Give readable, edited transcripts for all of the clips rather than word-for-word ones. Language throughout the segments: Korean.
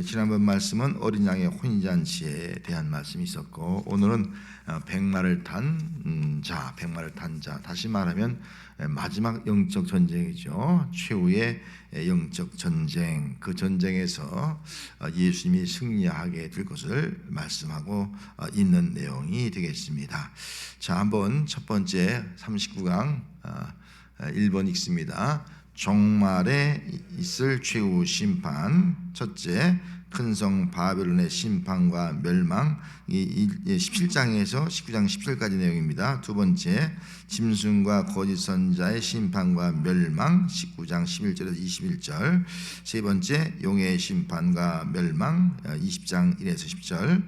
지난번 말씀은 어린 양의 혼인잔치에 대한 말씀이 있었고, 오늘은 백마를 탄 자, 다시 말하면 마지막 영적 전쟁이죠. 최후의 영적 전쟁, 그 전쟁에서 예수님이 승리하게 될 것을 말씀하고 있는 내용이 되겠습니다. 자, 한번 첫 번째 39강 1번 읽습니다. 종말에 있을 최후 심판. 첫째, 큰성 바벨론의 심판과 멸망. 17장에서 19장 17절까지 내용입니다. 두 번째, 짐승과 거짓 선자의 심판과 멸망. 19장 11절에서 21절. 세 번째, 용의 심판과 멸망. 20장 1에서 10절.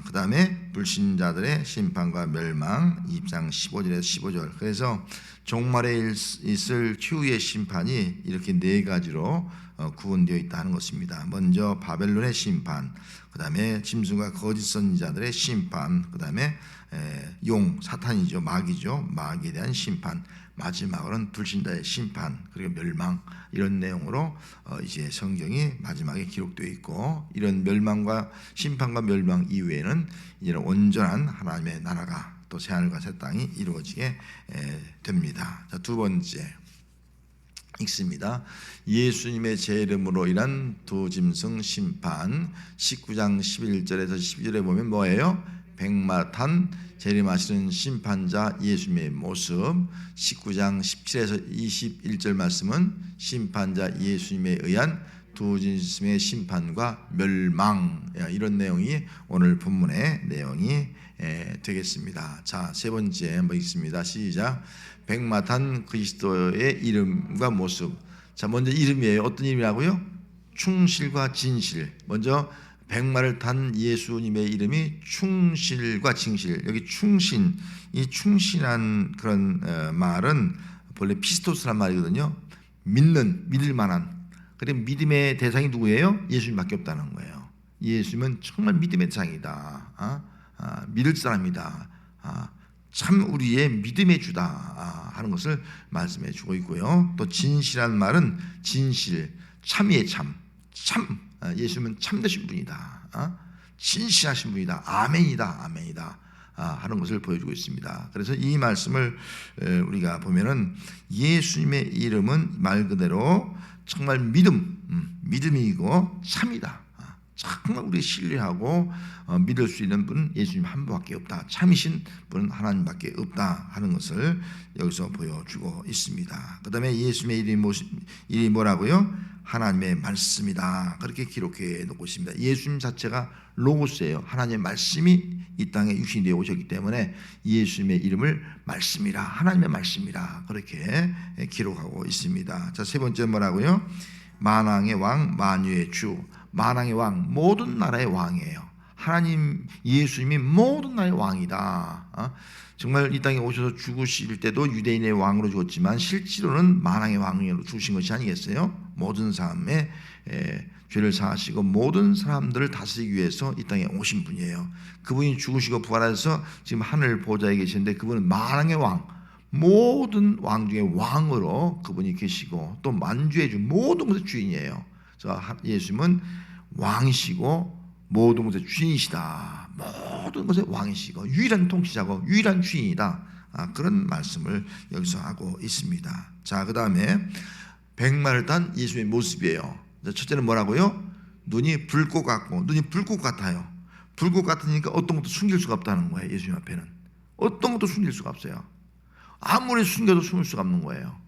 그 다음에 불신자들의 심판과 멸망. 20장 15절에서 15절. 그래서 종말에 있을 최후의 심판이 이렇게 네 가지로 구분되어 있다는 것입니다. 먼저 바벨론의 심판, 그 다음에 짐승과 거짓 선지자들의 심판, 그 다음에 사탄이죠, 마귀죠, 마귀에 대한 심판, 마지막으로는 불신자의 심판, 그리고 멸망, 이런 내용으로 이제 성경이 마지막에 기록되어 있고, 이런 멸망과 심판과 멸망 이후에는 이제는 온전한 하나님의 나라가 또 새하늘과 새 땅이 이루어지게 됩니다. 자, 두 번째 읽습니다. 예수님의 제 이름으로 인한 두 짐승 심판. 19장 11절에서 12절에 보면 뭐예요? 백마 탄 재림하시는 심판자 예수님의 모습. 19장 17에서 21절 말씀은 심판자 예수님에 의한 두 짐승의 심판과 멸망, 이런 내용이 오늘 본문의 내용이 되겠습니다. 자, 세 번째 한번 읽습니다. 시작. 백마 탄 그리스도의 이름과 모습. 자, 먼저 이름이에요. 어떤 이름이라고요? 충실과 진실. 먼저 백마를 탄 예수님의 이름이 충실과 진실. 여기 충신, 이 충실한 그런 말은 본래 피스토스란 말이거든요. 믿을 만한. 그리고 믿음의 대상이 누구예요? 예수님밖에 없다는 거예요. 예수님은 정말 믿음의 대상이다. 믿을 사람이다. 참 우리의 믿음의 주다 하는 것을 말씀해 주고 있고요. 또 진실한 말은 진실, 참이의 참. 예수님은 참되신 분이다. 진실하신 분이다. 아멘이다. 하는 것을 보여주고 있습니다. 그래서 이 말씀을 우리가 보면은 예수님의 이름은 말 그대로 정말 믿음이고 참이다. 정말 우리 신뢰하고 믿을 수 있는 분은 예수님 한 분밖에 없다. 참이신 분은 하나님밖에 없다 하는 것을 여기서 보여주고 있습니다. 그 다음에 예수님의 이름이 뭐라고요? 하나님의 말씀이다. 그렇게 기록해 놓고 있습니다. 예수님 자체가 로고스예요. 하나님의 말씀이 이 땅에 육신이 되어 오셨기 때문에 예수님의 이름을 말씀이라, 하나님의 말씀이라 그렇게 기록하고 있습니다. 자, 세 번째 뭐라고요? 만왕의 왕, 만유의 주. 만왕의 왕, 모든 나라의 왕이에요. 하나님 예수님이 모든 나라의 왕이다. 정말 이 땅에 오셔서 죽으실 때도 유대인의 왕으로 죽었지만 실제로는 만왕의 왕으로 죽으신 것이 아니겠어요? 모든 사람의 죄를 사하시고 모든 사람들을 다스리기 위해서 이 땅에 오신 분이에요. 그분이 죽으시고 부활해서 지금 하늘 보좌에 계시는데 그분은 만왕의 왕, 모든 왕 중에 왕으로 그분이 계시고 또 만주의 주, 모든 것의 주인이에요. 그래서 예수님은 왕이시고 모든 것의 주인이시다. 모든 것의 왕이시고 유일한 통치자고 유일한 주인이다. 그런 말씀을 여기서 하고 있습니다. 자, 그 다음에 백마를 탄 예수님의 모습이에요. 첫째는 뭐라고요? 눈이 불꽃 같고, 눈이 불꽃 같아요. 불꽃 같으니까 어떤 것도 숨길 수가 없다는 거예요. 예수님 앞에는 어떤 것도 숨길 수가 없어요. 아무리 숨겨도 숨을 수가 없는 거예요.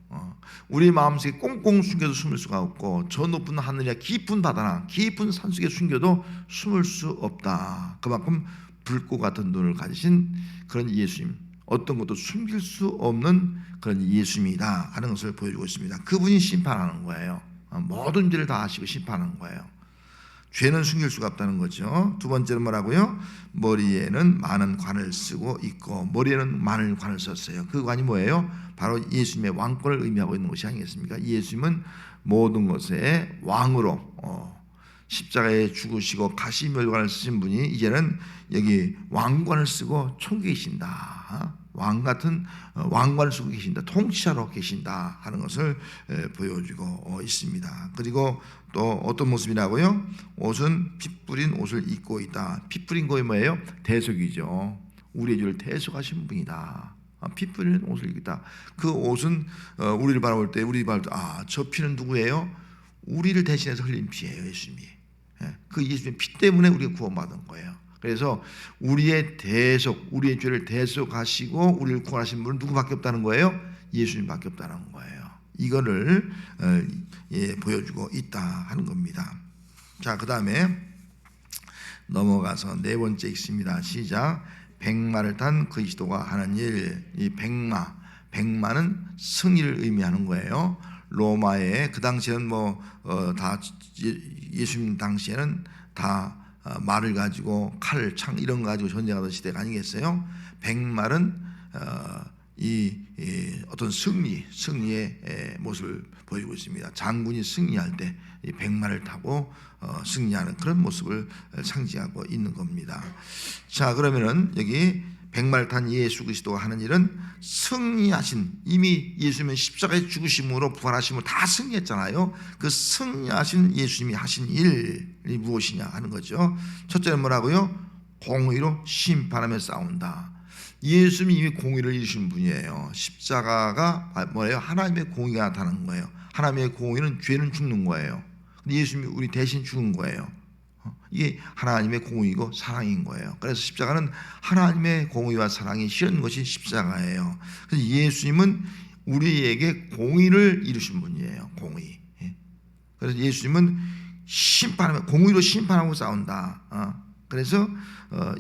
우리 마음속에 꽁꽁 숨겨도 숨을 수가 없고, 저 높은 하늘이나 깊은 바다나 깊은 산속에 숨겨도 숨을 수 없다. 그만큼 불꽃 같은 눈을 가지신 그런 예수님, 어떤 것도 숨길 수 없는 그런 예수님이다 하는 것을 보여주고 있습니다. 그분이 심판하는 거예요. 모든 죄를 다 하시고 심판하는 거예요. 죄는 숨길 수가 없다는 거죠. 두 번째는 뭐라고요? 머리에는 많은 관을 쓰고 있고, 머리에는 많은 관을 썼어요. 그 관이 뭐예요? 바로 예수님의 왕권을 의미하고 있는 것이 아니겠습니까? 예수님은 모든 것의 왕으로 십자가에 죽으시고 가시멸관을 쓰신 분이 이제는 여기 왕관을 쓰고 총계이신다. 왕 같은 왕관을 쓰고 계신다, 통치자로 계신다 하는 것을 보여주고 있습니다. 그리고 또 어떤 모습이라고요? 옷은 피 뿌린 옷을 입고 있다. 피 뿌린 거에 뭐예요? 대속이죠. 우리의 죄를 대속하신 분이다. 피 뿌리는 옷을 입다. 그 옷은 우리를 바라볼 때 저 피는 누구예요? 우리를 대신해서 흘린 피예요. 예수님이. 그 예수님의 피 때문에 우리가 구원받은 거예요. 그래서 우리의 대속, 우리의 죄를 대속하시고 우리를 구원하신 분은 누구밖에 없다는 거예요? 예수님밖에 없다는 거예요. 이거를 보여주고 있다 하는 겁니다. 자, 그 다음에 넘어가서 네 번째 있습니다. 시작. 백마를 탄 그리스도가 하는 일. 이 백마는 승리를 의미하는 거예요. 로마에 그 당시에는 다 예수님 당시에는 다 말을 가지고 칼, 창 이런 거 가지고 전쟁하던 시대가 아니겠어요? 백말은 이 어떤 승리의 모습을 보여주고 있습니다. 장군이 승리할 때 이 백마를 타고 승리하는 그런 모습을 상징하고 있는 겁니다. 자, 그러면은 여기 백마를 탄 예수 그리스도가 하는 일은 승리하신, 이미 예수님은 십자가의 죽으심으로 부활하심으로 다 승리했잖아요. 그 승리하신 예수님이 하신 일이 무엇이냐 하는 거죠. 첫째는 뭐라고요? 공의로 심판하며 싸운다. 예수님이 이미 공의를 이루신 분이에요. 십자가가 뭐예요? 하나님의 공의가 나타나는 거예요. 하나님의 공의는 죄는 죽는 거예요. 근데 예수님이 우리 대신 죽은 거예요. 이게 하나님의 공의고 사랑인 거예요. 그래서 십자가는 하나님의 공의와 사랑이 실현 것이 십자가예요. 그래서 예수님은 우리에게 공의를 이루신 분이에요. 공의. 그래서 예수님은 공의로 심판하고 싸운다. 그래서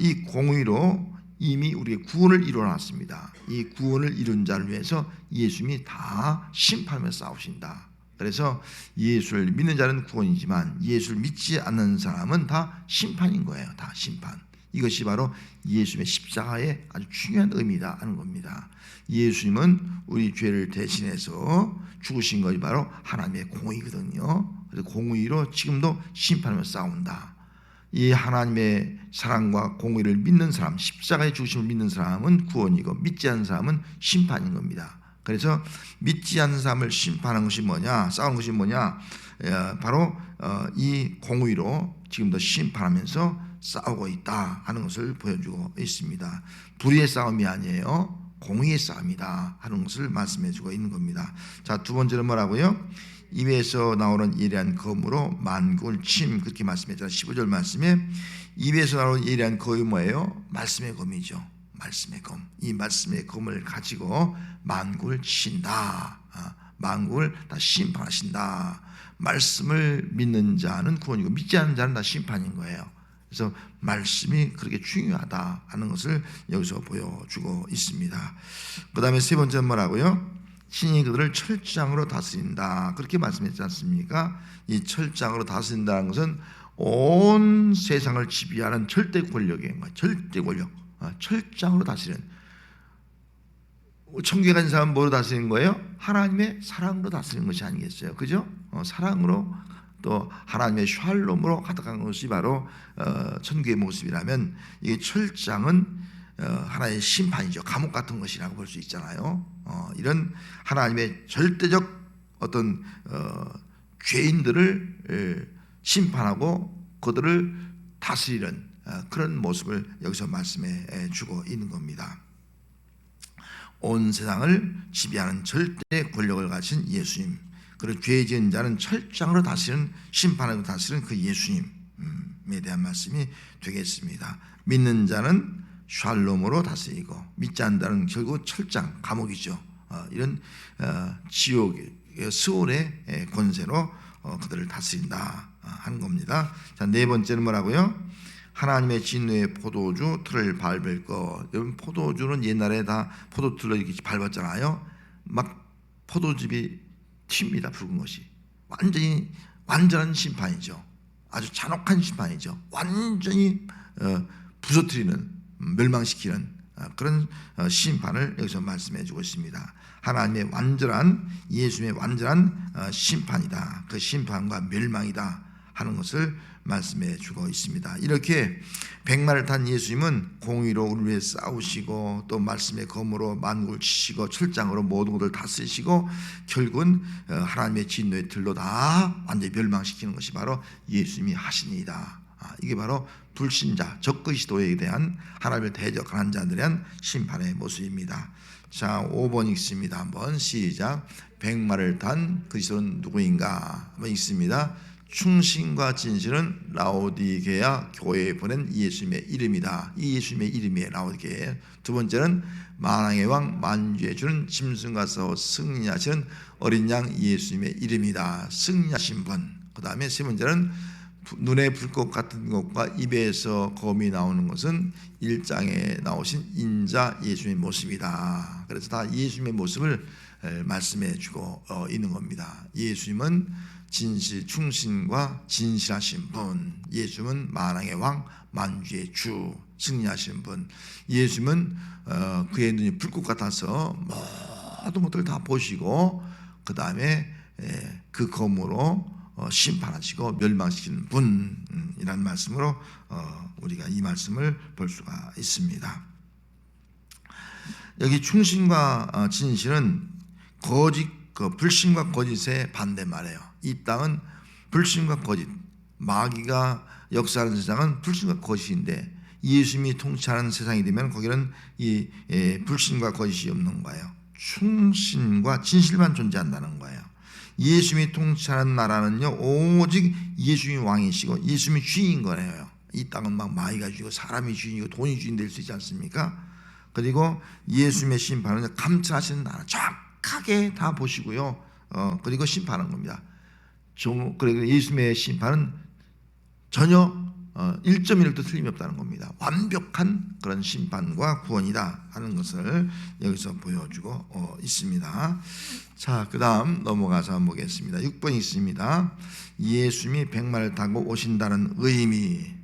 이 공의로 이미 우리의 구원을 이루어놨습니다. 이 구원을 이룬 자를 위해서 예수님이 다 심판하며 싸우신다. 그래서 예수를 믿는 자는 구원이지만 예수를 믿지 않는 사람은 다 심판인 거예요. 다 심판. 이것이 바로 예수님의 십자가의 아주 중요한 의미다 하는 겁니다. 예수님은 우리 죄를 대신해서 죽으신 것이 바로 하나님의 공의거든요. 그래서 공의로 지금도 심판하며 싸운다. 이 하나님의 사랑과 공의를 믿는 사람, 십자가의 죽으심을 믿는 사람은 구원이고 믿지 않는 사람은 심판인 겁니다. 그래서 믿지 않는 사람을 심판하는 것이 뭐냐, 싸우는 것이 뭐냐, 바로 이 공의로 지금도 심판하면서 싸우고 있다 하는 것을 보여주고 있습니다. 불의의 싸움이 아니에요, 공의의 싸움이다 하는 것을 말씀해주고 있는 겁니다. 자, 두 번째는 뭐라고요? 입에서 나오는 예리한 검으로 만군을 침, 그렇게 말씀했잖아요. 15절 말씀에 입에서 나오는 예리한 검이 뭐예요? 말씀의 검이죠. 말씀의 검. 이 말씀의 검을 가지고 만군을 친다. 만군을 다 심판하신다. 말씀을 믿는 자는 구원이고 믿지 않는 자는 다 심판인 거예요. 그래서 말씀이 그렇게 중요하다 하는 것을 여기서 보여주고 있습니다. 그 다음에 세 번째는 뭐라고요? 신이 그들을 철장으로 다스린다. 그렇게 말씀했지 않습니까? 이 철장으로 다스린다는 것은 온 세상을 지배하는 절대 권력인 거예요. 절대 권력. 철장으로 다스리는. 천국에 간 사람은 뭐로 다스리는 거예요? 하나님의 사랑으로 다스리는 것이 아니겠어요? 그죠? 사랑으로, 또 하나님의 샬롬으로 가득한 것이 바로 천국의 모습이라면, 이 철장은 하나의 심판이죠. 감옥 같은 것이라고 볼 수 있잖아요. 이런 하나님의 절대적 어떤 죄인들을 심판하고 그들을 다스리는 그런 모습을 여기서 말씀해 주고 있는 겁니다. 온 세상을 지배하는 절대 권력을 가진 예수님, 그리고 죄 지은 자는 철장으로 다스리는, 심판하고 다스리는 그 예수님에 대한 말씀이 되겠습니다. 믿는 자는 샬롬으로 다스리고 믿지 않는 자는 결국 철장, 감옥이죠. 이런 지옥, 스올의 권세로 그들을 다스린다 하는 겁니다. 자, 네 번째는 뭐라고요? 하나님의 진노의 포도주 틀을 밟을 것. 여러분, 포도주는 옛날에 다 포도틀로 이렇게 밟았잖아요. 막 포도즙이 튑니다. 붉은 것이. 완전한 심판이죠. 아주 잔혹한 심판이죠. 완전히 부서뜨리는, 멸망시키는 그런 심판을 여기서 말씀해 주고 있습니다. 하나님의 완전한, 예수님의 완전한 심판이다. 그 심판과 멸망이다 하는 것을 말씀해 주고 있습니다. 이렇게 백마를 탄 예수님은 공의로 우리를 위해 싸우시고 또 말씀의 검으로 만국을 치시고 철장으로 모든 것을 다스리시고 결국은 하나님의 진노의 들로 다 완전히 멸망시키는 것이 바로 예수님이 하시니이다. 이게 바로 불신자 적그리스도에 대한 하나님을 대적하는 자들에 대한 심판의 모습입니다. 자, 5번 읽습니다. 한번 시작. 백마를 탄 그리스도는 누구인가? 한번 읽습니다. 충신과 진실은 라오디게아 교회에 보낸 예수님의 이름이다. 이 예수님의 이름이에요. 라오디게아. 두 번째는 만왕의 왕 만주의 주는 짐승과 싸워 승리하시는 어린 양 예수님의 이름이다. 승리하신 분. 그 다음에 세 번째는 눈에 불꽃 같은 것과 입에서 검이 나오는 것은 1장에 나오신 인자 예수님의 모습이다. 그래서 다 예수님의 모습을 말씀해 주고 있는 겁니다. 예수님은 진실, 충신과 진실하신 분, 예수님은 만왕의 왕, 만주의 주, 승리하신 분, 예수님은 그의 눈이 불꽃 같아서 모든 것들을 다 보시고 그 다음에 그 검으로 심판하시고 멸망시키는 분이라는 말씀으로 우리가 이 말씀을 볼 수가 있습니다. 여기 충신과 진실은 거짓, 불신과 거짓의 반대말이에요. 이 땅은 불신과 거짓, 마귀가 역사하는 세상은 불신과 거짓인데 예수님이 통치하는 세상이 되면 거기는 이 불신과 거짓이 없는 거예요. 충신과 진실만 존재한다는 거예요. 예수님이 통치하는 나라는요 오직 예수님이 왕이시고 예수님이 주인인 거예요. 이 땅은 막 마귀가 주이고 사람이 주인이고 돈이 주인 될 수 있지 않습니까? 그리고 예수님의 심판은 감찰하시는 나라 정확하게 다 보시고요. 그리고 심판하는 겁니다. 그리고 예수님의 심판은 전혀 1.1도 틀림이 없다는 겁니다. 완벽한 그런 심판과 구원이다 하는 것을 여기서 보여주고 있습니다. 자, 그 다음 넘어가서 한번 보겠습니다. 6번 있습니다. 예수님이 백마를 타고 오신다는 의미.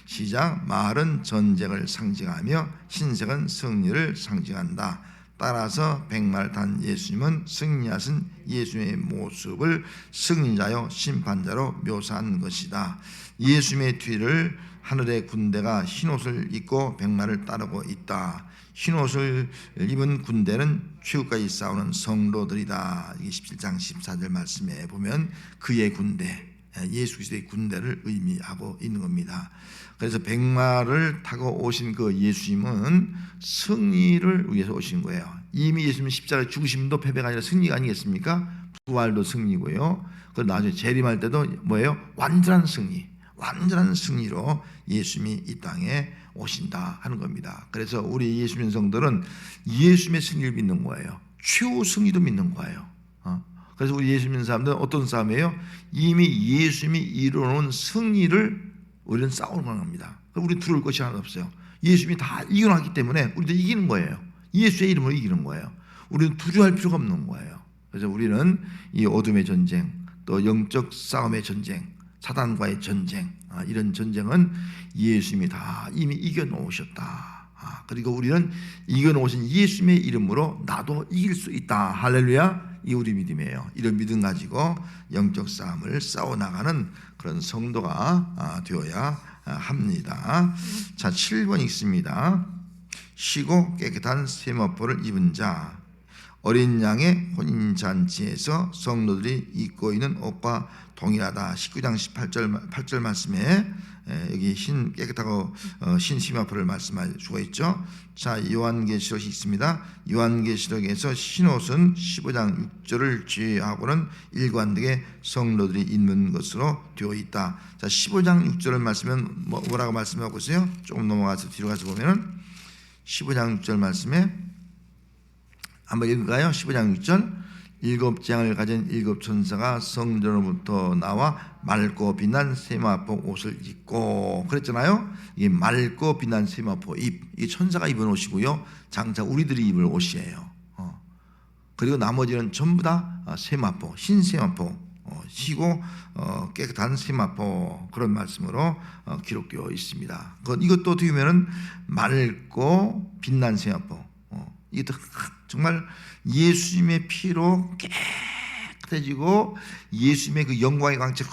시작. 말은 전쟁을 상징하며 흰색은 승리를 상징한다. 따라서 백마를 탄 예수님은 승리하신 예수님의 모습을 승리자요 심판자로 묘사한 것이다. 예수님의 뒤를 하늘의 군대가 흰옷을 입고 백마를 따르고 있다. 흰옷을 입은 군대는 최후까지 싸우는 성도들이다. 이게 17장 14절 말씀에 보면 그의 군대, 예수 그리스도의 군대를 의미하고 있는 겁니다. 그래서 백마를 타고 오신 그 예수님은 승리를 위해서 오신 거예요. 이미 예수님 십자가에 죽으심도 패배가 아니라 승리가 아니겠습니까? 부활도 승리고요. 그 나중에 재림할 때도 뭐예요? 완전한 승리, 완전한 승리로 예수님이 이 땅에 오신다 하는 겁니다. 그래서 우리 예수님 성들은 예수님의 승리를 믿는 거예요. 최후 승리도 믿는 거예요. 그래서 우리 예수 믿는 사람들은 어떤 싸움이에요? 이미 예수님이 이루어놓은 승리를 우리는 싸우는 겁니다. 우리 두려울 것이 하나도 없어요. 예수님이 다 이겨놨기 때문에 우리도 이기는 거예요. 예수의 이름으로 이기는 거예요. 우리는 두려워할 필요가 없는 거예요. 그래서 우리는 이 어둠의 전쟁, 또 영적 싸움의 전쟁, 사단과의 전쟁, 이런 전쟁은 예수님이 다 이미 이겨놓으셨다. 그리고 우리는 이겨놓으신 예수님의 이름으로 나도 이길 수 있다. 할렐루야. 이 우리 믿음이에요. 이런 믿음 가지고 영적 싸움을 싸워나가는 그런 성도가 되어야 합니다. 자, 7번 읽습니다. 쉬고 깨끗한 세마포를 입은 자, 어린 양의 혼인잔치에서 성도들이 입고 있는 옷과 동일하다. 19장 8절 말씀에 여기 흰 깨끗하고 흰 세마포를 말씀하시고 있죠. 자, 요한계시록이 있습니다. 요한계시록에서 흰옷은 15장 6절을 제외하고는 일관되게 성도들이 입는 것으로 되어 있다. 자, 15장 6절을 말씀은 뭐라고 말씀하고 있어요? 조금 넘어가서 뒤로 가서 보면은 15장 6절 말씀에 한번 읽을까요? 15장 6절. 7장을 가진 7천사가 성전으로부터 나와 맑고 빛난 세마포 옷을 입고, 그랬잖아요. 이게 맑고 빛난 세마포 입, 이게 천사가 입은 옷이고요. 장차 우리들이 입을 옷이에요. 그리고 나머지는 전부 다 세마포, 흰 세마포, 희고 깨끗한 세마포, 그런 말씀으로 기록되어 있습니다. 이것도 어떻게 보면은 맑고 빛난 세마포, 이것도 정말 예수님의 피로 깨끗해지고 예수님의 그 영광의 광채가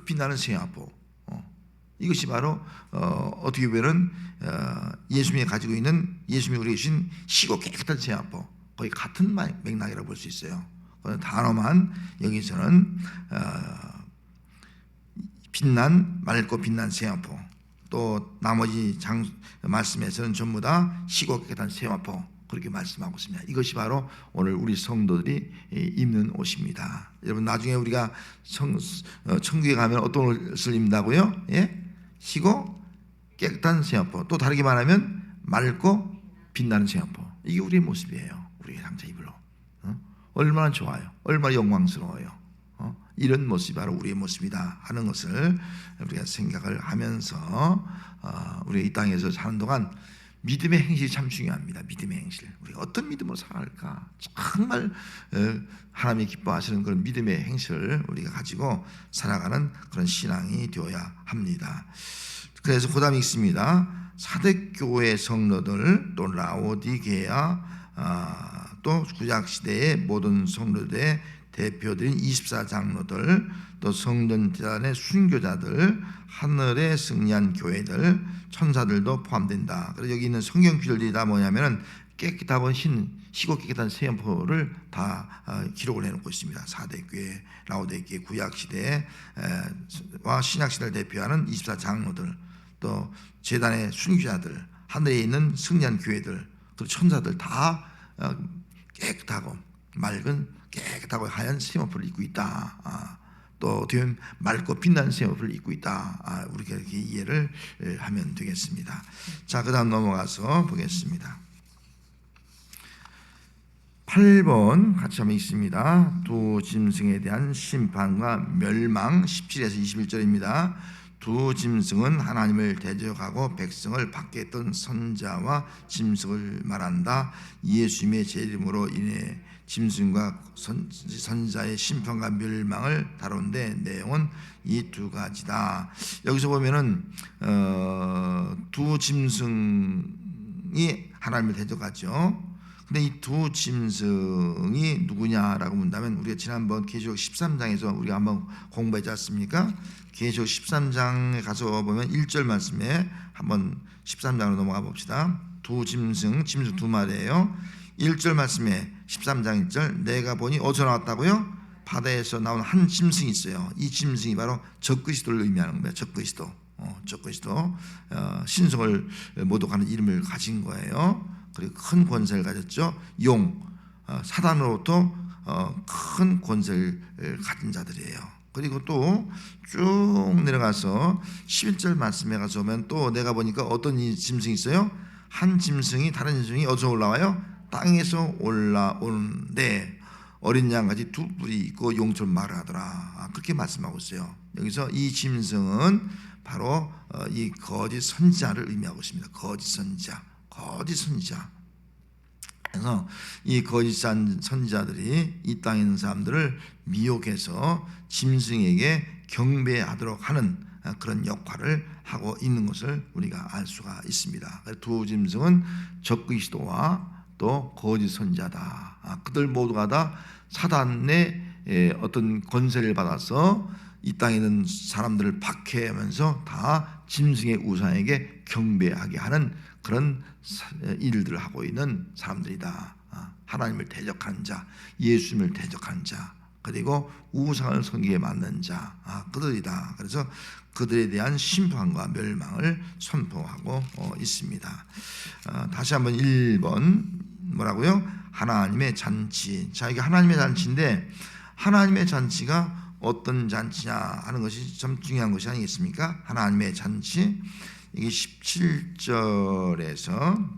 빛나는 세마포. 이것이 바로 어떻게 보면 예수님이 가지고 있는, 예수님이 우리에게 주신 시고 깨끗한 세마포, 거의 같은 맥락이라고 볼 수 있어요. 단어만 여기서는 빛난, 맑고 빛난 세마포, 또 나머지 말씀에서는 전부 다 시고 깨끗한 세마포, 그렇게 말씀하고 있습니다. 이것이 바로 오늘 우리 성도들이 입는 옷입니다. 여러분, 나중에 우리가 천국에 가면 어떤 옷을 입는다고요? 예? 시고 깨끗한 세마포, 또 다르게 말하면 맑고 빛나는 세마포. 이게 우리의 모습이에요. 우리의 장차 입을 옷. 얼마나 좋아요, 얼마나 영광스러워요. 이런 모습이 바로 우리의 모습이다 하는 것을 우리가 생각을 하면서 우리가 이 땅에서 사는 동안 믿음의 행실이 참 중요합니다. 믿음의 행실, 우리가 어떤 믿음으로 살아갈까, 정말 하나님이 기뻐하시는 그런 믿음의 행실을 우리가 가지고 살아가는 그런 신앙이 되어야 합니다. 그래서 그 다음에 있습니다. 사대교회 성도들, 또 라오디게아, 또 구약시대의 모든 성도들의 대표들인 24장로들, 또 성전재단의 순교자들, 하늘에 승리한 교회들, 천사들도 포함된다. 그래서 여기 있는 성경 구절들이 다 뭐냐면은 깨끗하고 시고 깨끗한 세마포를 다 기록을 해놓고 있습니다. 사대교회, 라오디게아, 구약시대와 신약시대를 대표하는 24장로들, 또 제단의 순교자들, 하늘에 있는 승리한 교회들, 그리고 천사들 다 깨끗하고 맑은, 깨끗하고 하얀 세마포를 입고 있다. 또 어떻게 맑고 빛나는 세마포를 입고 있다. 우리가 이렇게 이해를 하면 되겠습니다. 자, 그 다음 넘어가서 보겠습니다. 8번 같이 한번 읽습니다. 두 짐승에 대한 심판과 멸망, 17에서 21절입니다. 두 짐승은 하나님을 대적하고 백성을 받게 했던 선자와 짐승을 말한다. 예수님의 제 이름으로 인해 짐승과 선자의 심판과 멸망을 다룬데 내용은 이 두 가지다. 여기서 보면은 두 짐승이 하나님을 대적하죠. 근데 이 두 짐승이 누구냐라고 문다면, 우리가 지난번 계시록 13장에서 우리가 한번 공부했지 않습니까? 계시록 13장에 가서 보면 1절 말씀에 한번 13장으로 넘어가 봅시다. 두 짐승 두 마리예요. 1절 말씀에 13장 1절, 내가 보니 어디서 나왔다고요? 바다에서 나온 한 짐승이 있어요. 이 짐승이 바로 적그리스도를 의미하는 겁니다. 적그리스도, 적그리스도, 신성을 모독하는 이름을 가진 거예요. 그리고 큰 권세를 가졌죠. 사단으로부터 큰 권세를 가진 자들이에요. 그리고 또 쭉 내려가서 11절 말씀에 가서 보면 또 내가 보니까 어떤 짐승이 있어요? 한 짐승이 다른 짐승이 어디서 올라와요? 땅에서 올라오는데 어린 양같이 두 뿔이 있고 용처럼 말을 하더라. 그렇게 말씀하고 있어요. 여기서 이 짐승은 바로 이 거짓 선지자를 의미하고 있습니다. 거짓 선지자. 그래서 이 거짓 선지자들이 이 땅에 있는 사람들을 미혹해서 짐승에게 경배하도록 하는 그런 역할을 하고 있는 것을 우리가 알 수가 있습니다. 두 짐승은 적그리스도와 또 거짓 선지자다. 그들 모두가 다 사단의 어떤 권세를 받아서 이 땅에 있는 사람들을 박해하면서 다 짐승의 우상에게 경배하게 하는 그런 일들을 하고 있는 사람들이다. 하나님을 대적하는 자, 예수님을 대적하는 자, 그리고 우상을 섬기게 만든 자, 그들이다. 그래서 그들에 대한 심판과 멸망을 선포하고 있습니다. 다시 한번 1번 뭐라고요? 하나님의 잔치. 자, 이게 하나님의 잔치인데, 하나님의 잔치가 어떤 잔치냐 하는 것이 참 중요한 것이 아니겠습니까? 하나님의 잔치, 이게 17절에서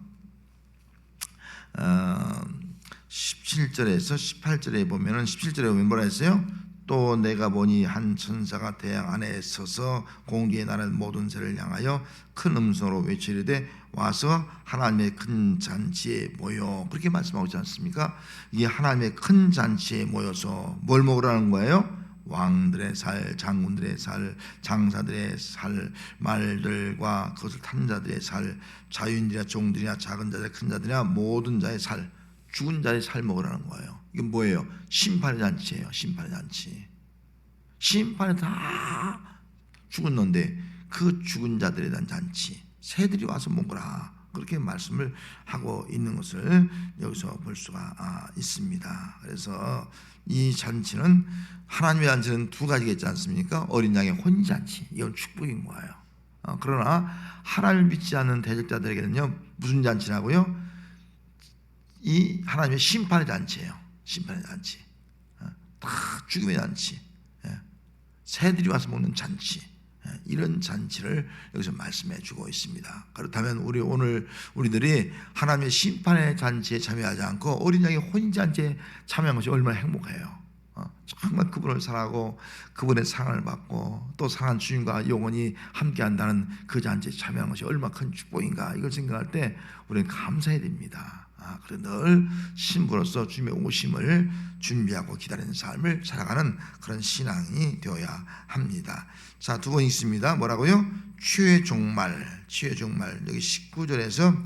18절에 보면은, 17절에 보면 뭐라 했어요? 또 내가 보니 한 천사가 태양 안에 서서 공중에 나는 모든 새를 향하여 큰 음성으로 외치르되 와서 하나님의 큰 잔치에 모여. 그렇게 말씀하고 있지 않습니까? 이게 하나님의 큰 잔치에 모여서 뭘 먹으라는 거예요? 왕들의 살, 장군들의 살, 장사들의 살, 말들과 그것을 탄 자들의 살, 자유인들이나 종들이나 작은 자들, 큰 자들이나 모든 자의 살, 죽은 자의 살 먹으라는 거예요. 이게 뭐예요? 심판의 잔치예요. 심판의 잔치. 심판에 다 죽었는데 그 죽은 자들에 대한 잔치, 새들이 와서 먹으라, 그렇게 말씀을 하고 있는 것을 여기서 볼 수가 있습니다. 그래서 이 잔치는, 하나님의 잔치는 두 가지가 있지 않습니까? 어린 양의 혼인잔치, 이건 축복인 거예요. 그러나 하나님을 믿지 않는 대적자들에게는요, 무슨 잔치라고요? 이 하나님의 심판의 잔치예요. 심판의 잔치, 다 죽음의 잔치, 새들이 와서 먹는 잔치, 이런 잔치를 여기서 말씀해 주고 있습니다. 그렇다면 우리들이 하나님의 심판의 잔치에 참여하지 않고 어린 양의 혼인 잔치에 참여한 것이 얼마나 행복해요. 정말 그분을 사랑하고 그분의 사랑을 받고 또 사랑하는 주님과 영원히 함께한다는 그 잔치에 참여한 것이 얼마나 큰 축복인가, 이걸 생각할 때 우리는 감사해야 됩니다. 그래 늘 신부로서 주님의 오심을 준비하고 기다리는 삶을 살아가는 그런 신앙이 되어야 합니다. 자, 두 번 있습니다. 뭐라고요? 치유의 종말. 치유의 종말. 여기 19절에서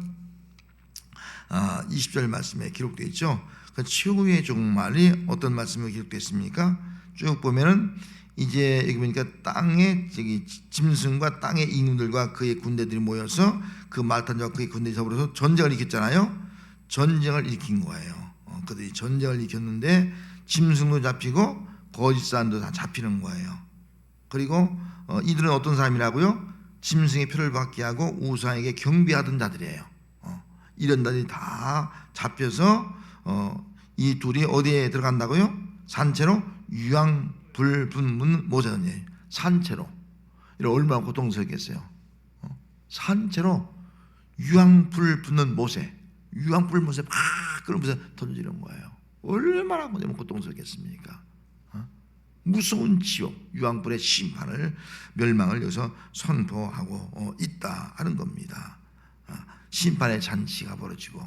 20절 말씀에 기록되어 있죠. 그 치유의 종말이 어떤 말씀이 기록되어 있습니까? 쭉 보면은 이제 여기 보니까 땅에 저기 짐승과 땅의 임금들과 그의 군대들이 모여서 그 말탄자와 그의 군대에 더불어서 전쟁을 일으켰잖아요. 전쟁을 일으킨 거예요. 그들이 전쟁을 일으켰는데 짐승도 잡히고 거짓사람도 다 잡히는 거예요. 그리고 이들은 어떤 사람이라고요? 짐승의 표를 받게 하고 우상에게 경배하던 자들이에요. 이런 자들이 다 잡혀서 이 둘이 어디에 들어간다고요? 산채로 유황불 분문 모세더니, 산채로. 이런 얼마나 고통스럽겠어요. 산채로 유황불 붙는 모세, 유황불 모세 막 끓으면서 던지는 거예요. 얼마나 고통스럽겠습니까? 무서운 지옥, 유황불의 심판을, 멸망을 여기서 선포하고 있다 하는 겁니다. 심판의 잔치가 벌어지고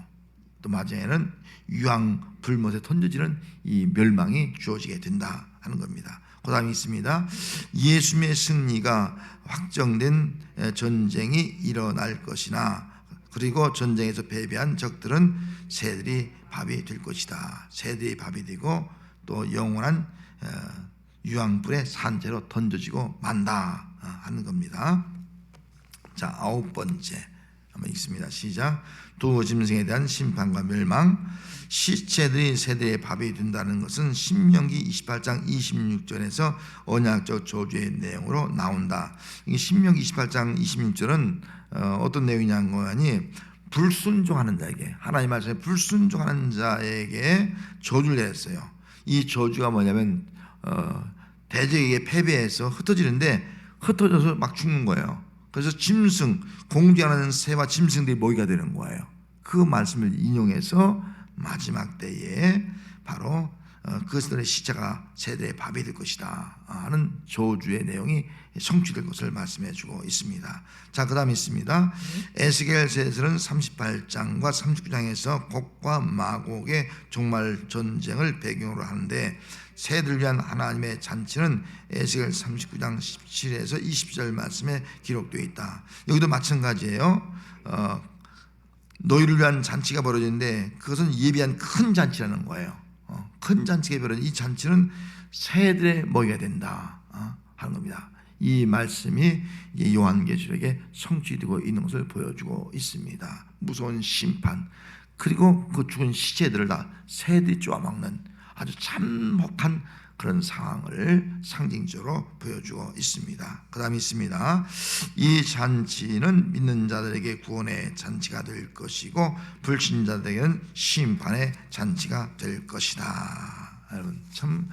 또 마지막에는 유황불못에 던져지는 이 멸망이 주어지게 된다 하는 겁니다. 그 다음에 있습니다. 예수님의 승리가 확정된 전쟁이 일어날 것이나, 그리고 전쟁에서 패배한 적들은 새들이 밥이 될 것이다. 새들이 밥이 되고 또 영원한 유황불의 산채로 던져지고 만다 하는 겁니다. 자, 9번째 한번 읽습니다. 시작. 두 짐승에 대한 심판과 멸망. 시체들이 새들의 밥이 된다는 것은 신명기 28장 26절에서 언약적 저주의 내용으로 나온다. 이 신명기 28장 26절은 어떤 내용이냐고 하니, 불순종하는 자에게, 하나님 말씀에 불순종하는 자에게 저주를 내렸어요. 이 저주가 뭐냐면 대적에게 패배해서 흩어지는데, 흩어져서 막 죽는 거예요. 그래서 짐승, 공주하는 새와 짐승들이 모이게 되는 거예요. 그 말씀을 인용해서 마지막 때에 바로 그들의 시체가 새들의 밥이 될 것이다 하는 저주의 내용이 성취될 것을 말씀해 주고 있습니다. 자, 그 다음에 있습니다. 에스겔서에서는 38장과 39장에서 곡과 마곡의 종말 전쟁을 배경으로 하는데, 새들 위한 하나님의 잔치는 에스겔 39장 17에서 20절 말씀에 기록되어 있다. 여기도 마찬가지예요. 너희를 위한 잔치가 벌어지는데 그것은 예비한 큰 잔치라는 거예요. 큰 잔치가 벌어진 이 잔치는 새들에 모이게 된다 하는 겁니다. 이 말씀이 요한계시록에 성취되고 있는 것을 보여주고 있습니다. 무서운 심판, 그리고 그 죽은 시체들을 다 새들이 쪼아먹는 아주 참혹한 그런 상황을 상징적으로 보여주고 있습니다. 그 다음에 있습니다. 이 잔치는 믿는 자들에게 구원의 잔치가 될 것이고 불신자들에게는 심판의 잔치가 될 것이다. 여러분, 참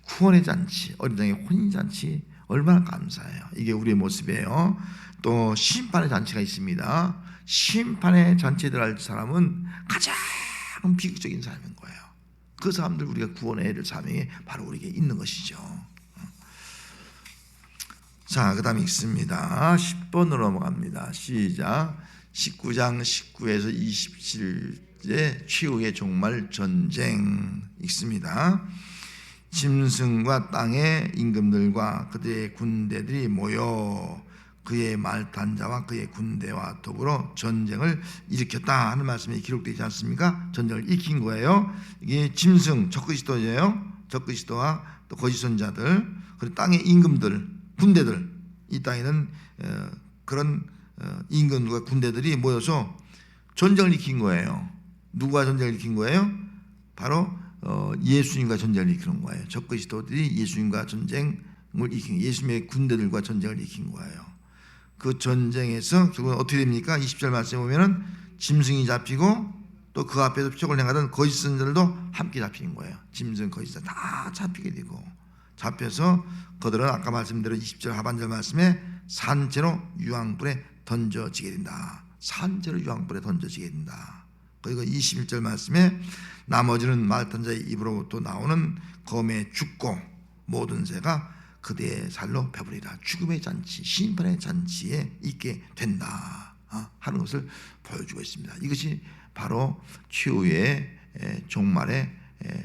구원의 잔치, 어린 양의 혼인 잔치 얼마나 감사해요. 이게 우리의 모습이에요. 또 심판의 잔치가 있습니다. 심판의 잔치에 들어갈 사람은 가장 비극적인 사람인 거예요. 그 사람들 우리가 구원해야 될 사명이 바로 우리에게 있는 것이죠. 자, 그 다음에 읽습니다. 10번으로 넘어갑니다. 시작. 19장 19에서 27제 최후의 종말 전쟁 읽습니다. 짐승과 땅의 임금들과 그들의 군대들이 모여 그의 말탄자와 그의 군대와 더불어 전쟁을 일으켰다 하는 말씀이 기록되어 있지 않습니까? 전쟁을 일으킨 거예요. 이게 짐승 적그리스도예요. 적그리스도와 또 거짓 선자들, 그리고 땅의 임금들, 군대들, 이 땅에는 그런 임금과 군대들이 모여서 전쟁을 일으킨 거예요. 누가 전쟁을 일으킨 거예요? 바로 예수님과 전쟁을 일으키는 거예요. 적그리스도들이 예수님과 전쟁을 일으킨 거예요. 예수님의 군대들과 전쟁을 일으킨 거예요. 그 전쟁에서 결국은 어떻게 됩니까? 20절 말씀에 보면은 짐승이 잡히고 또 그 앞에서 표적을 행하던 거짓 선자들도 함께 잡히는 거예요. 짐승, 거짓 선자 다 잡히게 되고, 잡혀서 그들은 아까 말씀드린 20절 하반절 말씀에 산채로 유황불에 던져지게 된다. 산채로 유황불에 던져지게 된다. 그리고 21절 말씀에 나머지는 말탄 자의 입으로부터 나오는 검에 죽고 모든 새가 그대의 살로 배부리라. 죽음의 잔치, 심판의 잔치에 있게 된다 하는 것을 보여주고 있습니다. 이것이 바로 최후의 종말의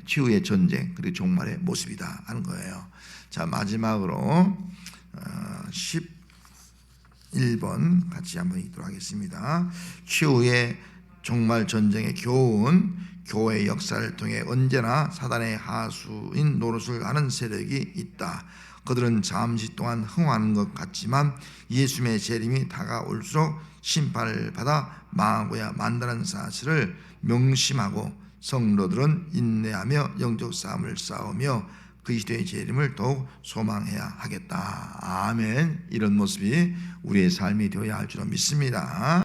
최후의 전쟁, 그리고 종말의 모습이다 하는 거예요. 자, 마지막으로 11번 같이 한번 읽도록 하겠습니다. 최후의 종말 전쟁의 교훈. 교회의 역사를 통해 언제나 사단의 하수인 노릇을 하는 세력이 있다. 그들은 잠시 동안 흥하는 것 같지만 예수님의 재림이 다가올수록 심판을 받아 망하고야 만다는 사실을 명심하고 성도들은 인내하며 영적 싸움을 싸우며 그리스도의 재림을 더욱 소망해야 하겠다. 아멘. 이런 모습이 우리의 삶이 되어야 할 줄로 믿습니다.